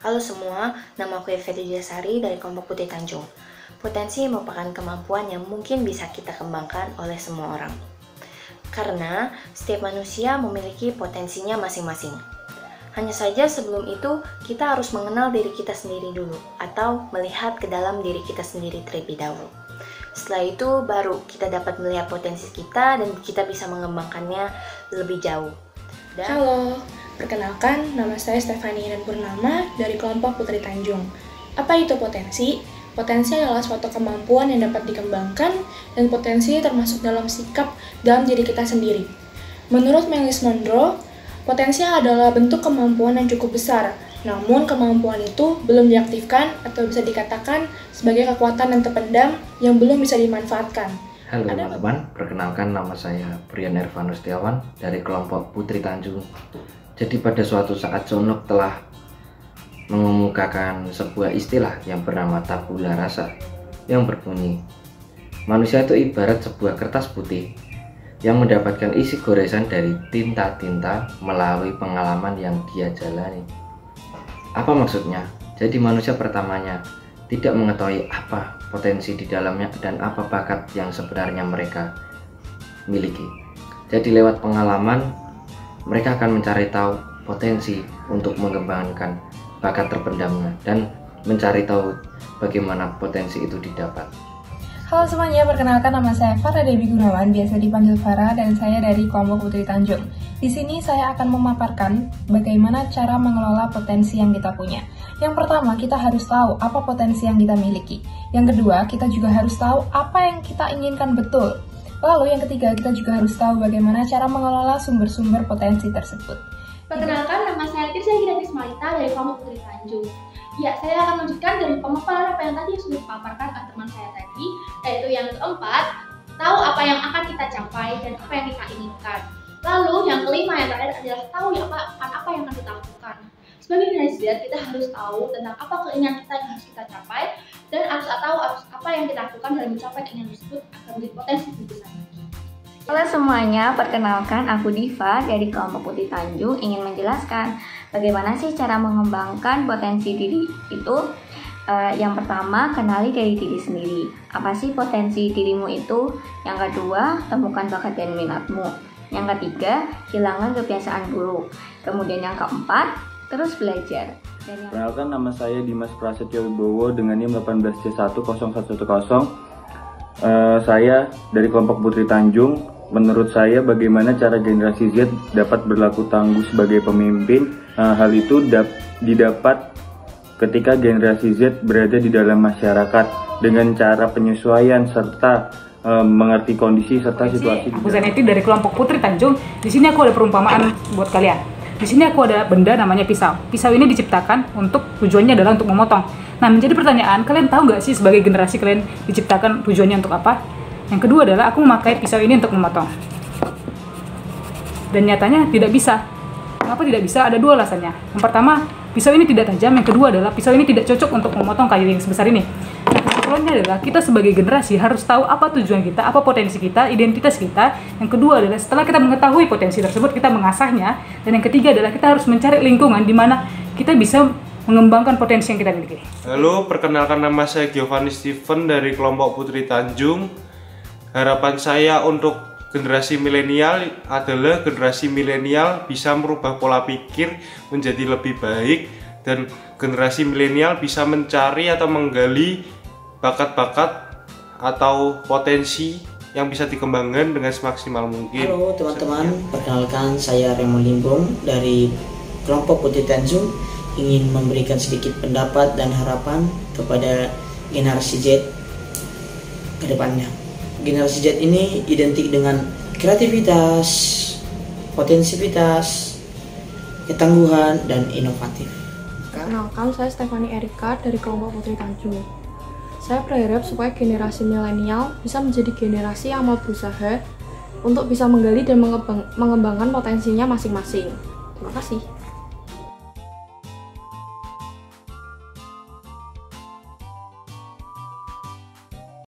Halo semua, nama aku Eva Diasari dari kelompok Putri Tanjung. Potensi merupakan kemampuan yang mungkin bisa kita kembangkan oleh semua orang. Karena setiap manusia memiliki potensinya masing-masing. Hanya saja sebelum itu, kita harus mengenal diri kita sendiri dulu, atau melihat ke dalam diri kita sendiri terlebih dahulu. Setelah itu, baru kita dapat melihat potensi kita dan kita bisa mengembangkannya lebih jauh. Halo, perkenalkan nama saya Stefani dan Purnama dari kelompok Putri Tanjung. Apa itu potensi? Potensi adalah suatu kemampuan yang dapat dikembangkan dan potensi termasuk dalam sikap dalam diri kita sendiri. Menurut Melis Monroe, potensi adalah bentuk kemampuan yang cukup besar, namun kemampuan itu belum diaktifkan atau bisa dikatakan sebagai kekuatan yang terpendam yang belum bisa dimanfaatkan. Halo teman-teman, perkenalkan nama saya Brian Ervano Setiawan dari kelompok Putri Tanjung. Jadi pada suatu saat Sonok telah mengemukakan sebuah istilah yang bernama tabula rasa, yang berbunyi, manusia itu ibarat sebuah kertas putih yang mendapatkan isi goresan dari tinta-tinta melalui pengalaman yang dia jalani. Apa maksudnya? Jadi manusia pertamanya tidak mengetahui apa potensi di dalamnya dan apa bakat yang sebenarnya mereka miliki. Jadi lewat pengalaman, mereka akan mencari tahu potensi untuk mengembangkan bakat terpendamnya dan mencari tahu bagaimana potensi itu didapat. Halo semuanya, perkenalkan nama saya Farah Dewi Gunawan, biasa dipanggil Farah, dan saya dari kelompok Putri Tanjung. Di sini saya akan memaparkan bagaimana cara mengelola potensi yang kita punya. Yang pertama, kita harus tahu apa potensi yang kita miliki. Yang kedua, kita juga harus tahu apa yang kita inginkan betul. Lalu yang ketiga, kita juga harus tahu bagaimana cara mengelola sumber-sumber potensi tersebut. Perkenalkan, nama saya Tirsa Gratis Malita dari kelompok Putri Tanjung. Ya, saya akan lanjutkan dari pemaparan apa yang tadi sudah dipaparkan oleh teman saya tadi, yaitu yang keempat, tahu apa yang akan kita capai dan apa yang kita inginkan. Lalu yang kelima yang terakhir adalah tahu apa yang akan kita lakukan. Sebagai generasi Z, kita harus tahu tentang apa keinginan kita yang harus kita capai dan harus tahu apa yang kita lakukan dalam mencapai keinginan tersebut agar menjadi potensi lebih besar. Halo semuanya, perkenalkan aku Diva dari kelompok Putri Tanjung ingin menjelaskan bagaimana sih cara mengembangkan potensi diri itu. Yang pertama, kenali dari diri sendiri. Apa sih potensi dirimu itu? Yang kedua, temukan bakat dan minatmu. Yang ketiga, hilangkan kebiasaan buruk. Kemudian yang keempat, terus belajar. Perkenalkan, nama saya Dimas Prasetyo Wibowo dengan NIM 18C10110. Saya dari kelompok Putri Tanjung. Menurut saya, bagaimana cara generasi Z dapat berlaku tangguh sebagai pemimpin? Hal itu didapat ketika generasi Z berada di dalam masyarakat dengan cara penyesuaian serta mengerti kondisi serta situasi. Aku Zanetti dari kelompok Putri Tanjung. Di sini aku ada perumpamaan buat kalian. Di sini aku ada benda namanya pisau. Pisau ini diciptakan untuk tujuannya adalah untuk memotong. Nah, menjadi pertanyaan, kalian tahu nggak sih sebagai generasi kalian diciptakan tujuannya untuk apa? Yang kedua adalah aku memakai pisau ini untuk memotong. Dan nyatanya tidak bisa. Kenapa tidak bisa? Ada dua alasannya. Yang pertama, pisau ini tidak tajam. Yang kedua adalah pisau ini tidak cocok untuk memotong kayu yang sebesar ini. Nah, kesimpulannya adalah kita sebagai generasi harus tahu apa tujuan kita, apa potensi kita, identitas kita. Yang kedua adalah setelah kita mengetahui potensi tersebut, kita mengasahnya. Dan yang ketiga adalah kita harus mencari lingkungan di mana kita bisa mengembangkan potensi yang kita miliki. Halo, perkenalkan nama saya Giovanni Steven dari kelompok Putri Tanjung. Harapan saya untuk generasi milenial adalah generasi milenial bisa merubah pola pikir menjadi lebih baik dan generasi milenial bisa mencari atau menggali bakat-bakat atau potensi yang bisa dikembangkan dengan semaksimal mungkin. Halo teman-teman, perkenalkan saya Remo Limbong dari kelompok Putri Tanjung, ingin memberikan sedikit pendapat dan harapan kepada generasi Z ke depannya. Generasi Z ini identik dengan kreativitas, potensivitas, ketangguhan, dan inovatif. Perkenalkan, saya Stefani Erika dari kelompok Putri Tanjung. Saya berharap supaya generasi milenial bisa menjadi generasi yang mau berusaha untuk bisa menggali dan mengembangkan potensinya masing-masing. Terima kasih.